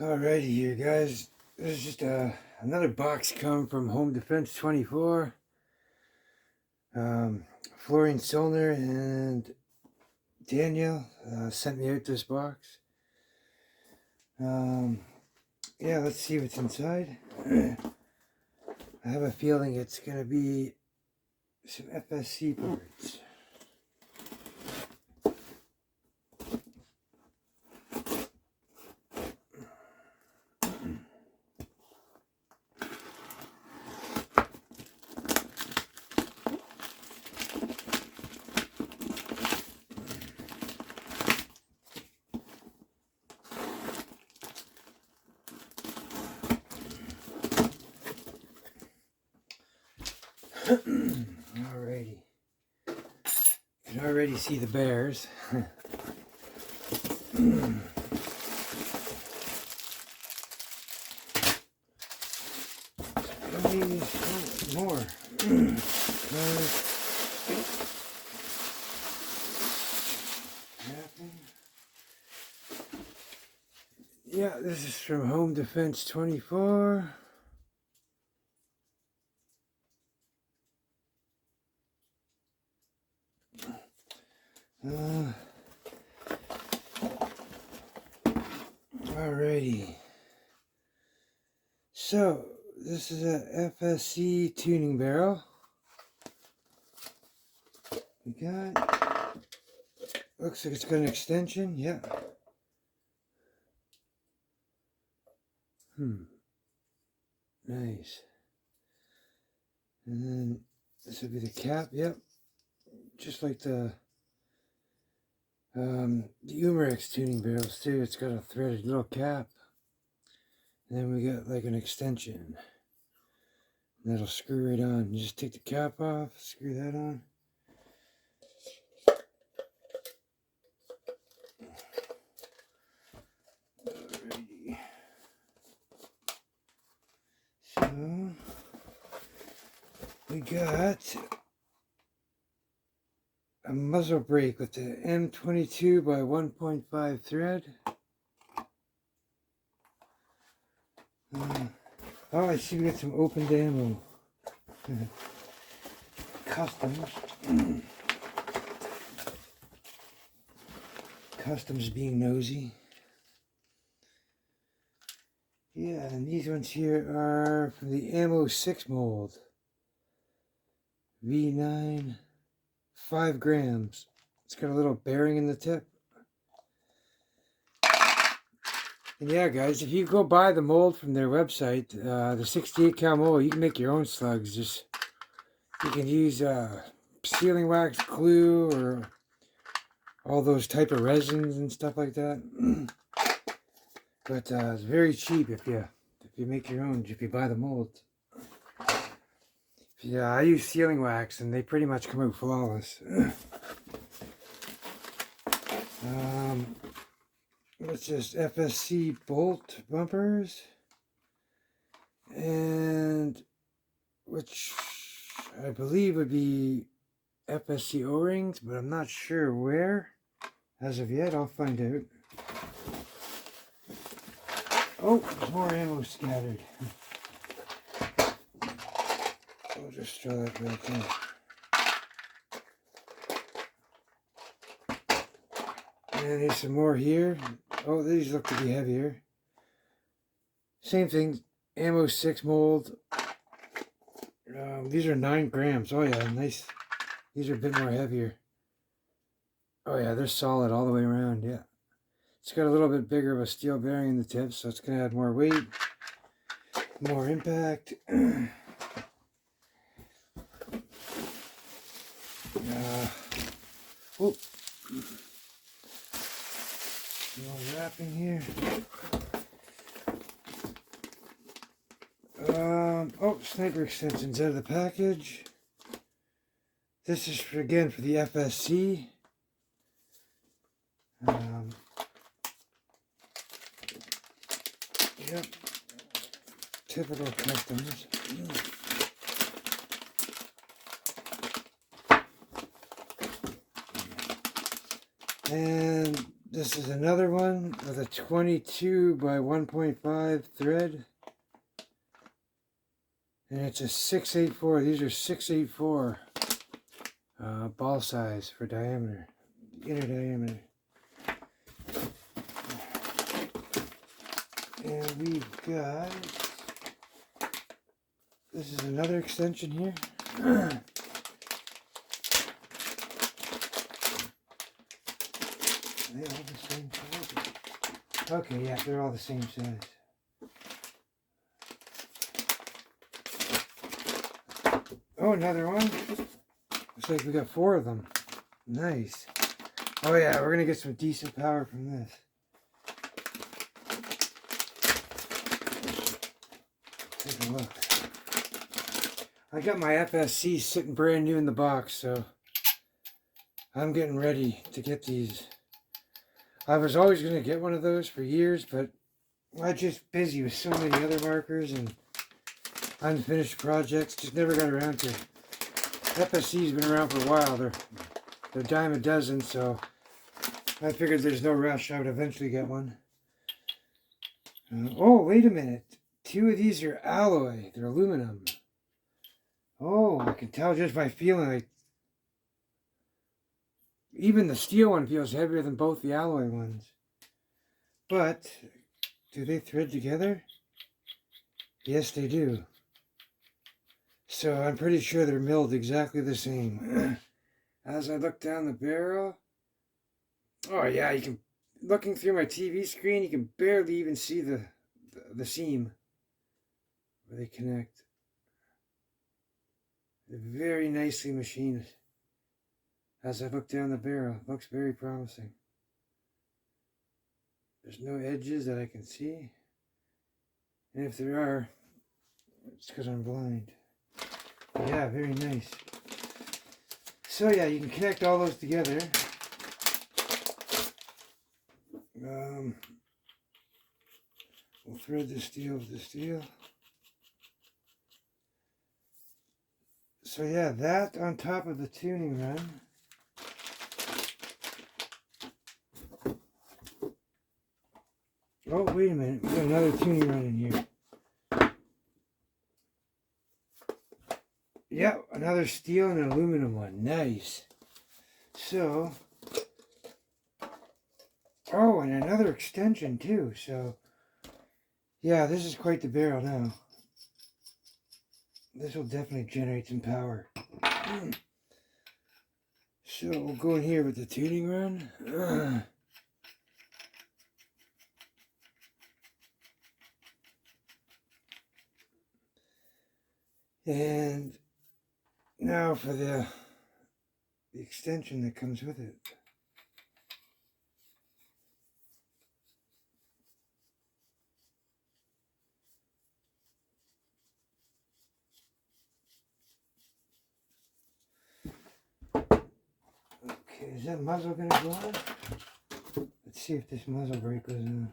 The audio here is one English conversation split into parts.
Alrighty here guys, this is just another box come from Home Defence-24. Florian Solner and Daniel sent me out this box. Yeah, let's see what's inside. I have a feeling it's going to be some FSC parts. Alrighty. You can already see the bears. More. Yeah, this is from Home Defence-24. Alrighty. So, this is a FSC tuning barrel. We got, looks like it's got an extension, yeah. Nice. And then this would be the cap, yep. Just like the Umarex tuning barrels too. It's got a threaded little cap. And then we got like an extension. And that'll screw right on. You just take the cap off, screw that on. Alrighty. So we got a muzzle brake with the M22 by 1.5 thread. Oh, I see we got some open ammo. Customs. Customs being nosy. Yeah, and these ones here are from the Ammo 6 mold. V9, 5 grams. It's got a little bearing in the tip. And yeah, guys, if you go buy the mold from their website, the 68 cal mold, you can make your own slugs. Just you can use sealing wax, glue, or all those type of resins and stuff like that. But it's very cheap if you make your own. If you buy the mold. Yeah, I use sealing wax, and they pretty much come out flawless. It's just FSC bolt bumpers, and which I believe would be FSC O-rings, but I'm not sure where as of yet. I'll find out. Oh, there's more ammo scattered. I'll just throw that back in. And there's some more here. Oh, these look to be heavier. Same thing, Ammo 6 mold. These are 9 grams. Oh yeah, nice. These are a bit more heavier. Oh yeah, they're solid all the way around, yeah. It's got a little bit bigger of a steel bearing in the tip, so it's going to add more weight, more impact. Oh. More wrapping here. Oh, sniper extensions out of the package. This is again for the FSC. Yep. Typical customs. And This is another one with a 22 by 1.5 thread. And it's a 684. These are 684 ball size for diameter, inner diameter. And we've got, this is another extension here. Are they all the same size? Okay, yeah, they're all the same size. Oh, another one. Looks like we got 4 of them. Nice. Oh yeah, we're gonna get some decent power from this. Take a look. I got my FSC sitting brand new in the box, so I'm getting ready to get these. I was always gonna get one of those for years, but I'm just busy with so many other markers and unfinished projects. Just never got around to it. FSC's been around for a while. They're a dime a dozen, so I figured there's no rush. I would eventually get one. Oh, wait a minute. 2 of these are alloy. They're aluminum. Oh, I can tell just by feeling like even the steel one feels heavier than both the alloy ones. But do they thread together? Yes, they do. So I'm pretty sure they're milled exactly the same. As I look down the barrel, oh yeah, you can, looking through my TV screen, you can barely even see the seam where they connect. They're very nicely machined. As I look down the barrel, it looks very promising. There's no edges that I can see. And if there are, it's because I'm blind. Yeah, very nice. So yeah, you can connect all those together. We'll thread the steel with the steel. So yeah, that on top of the tuning run. Oh, wait a minute. We got another tuning run in here. Yeah, another steel and an aluminum one. Nice. So, oh, and another extension too. So, yeah, this is quite the barrel now. This will definitely generate some power. So, we'll go in here with the tuning run. And now for the extension that comes with it. Okay, is that muzzle going to go on? Let's see if this muzzle brake goes on.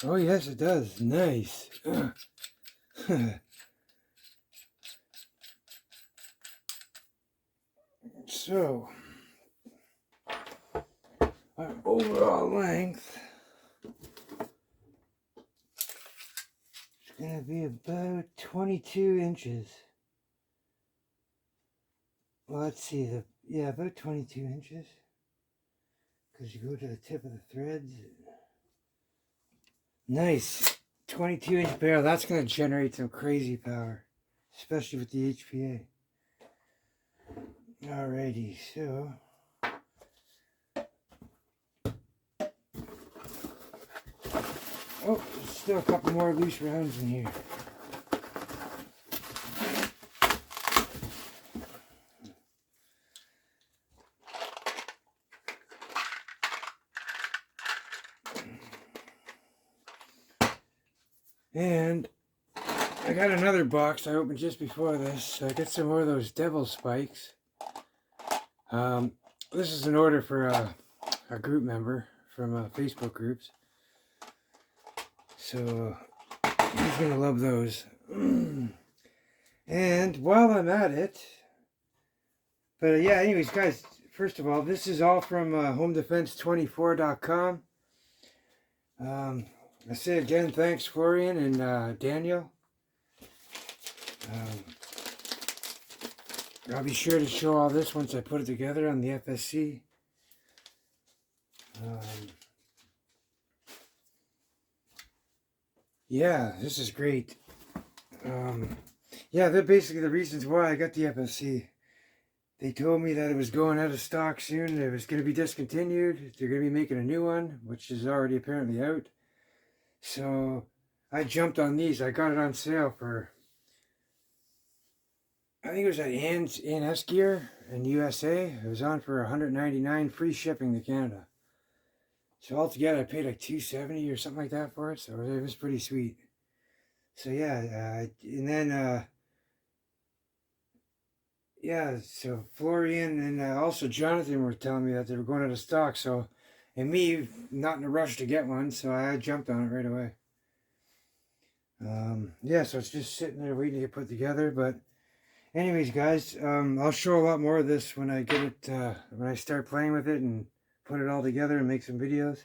Oh yes, it does. Nice. So, our overall length is going to be about 22 inches. Well, let's see. Yeah, about 22 inches. Because you go to the tip of the threads. Nice. 22-inch barrel. That's going to generate some crazy power. Especially with the HPA. Alrighty, so... Oh, there's still a couple more loose rounds in here. And I got another box I opened just before this. So I got some more of those devil spikes. This is an order for a group member from Facebook groups. So he's gonna love those. And while I'm at it, but yeah, anyways, guys, first of all, this is all from homedefense24.com. I say again, thanks, Florian and Daniel. I'll be sure to show all this once I put it together on the FSC. Yeah, this is great. Yeah, they're basically the reasons why I got the FSC. They told me that it was going out of stock soon. It was going to be discontinued. They're going to be making a new one, which is already apparently out. So I jumped on these. I got it on sale for, I think it was at A&S Gear in USA. It was on for $199, free shipping to Canada. So altogether, I paid like $270 or something like that for it. So it was pretty sweet. So yeah, and then yeah, so Florian and also Jonathan were telling me that they were going out of stock. So, and me not in a rush to get one, so I jumped on it right away. Yeah, so it's just sitting there waiting to get put together. But anyways, guys, I'll show a lot more of this when I get it, when I start playing with it and put it all together and make some videos.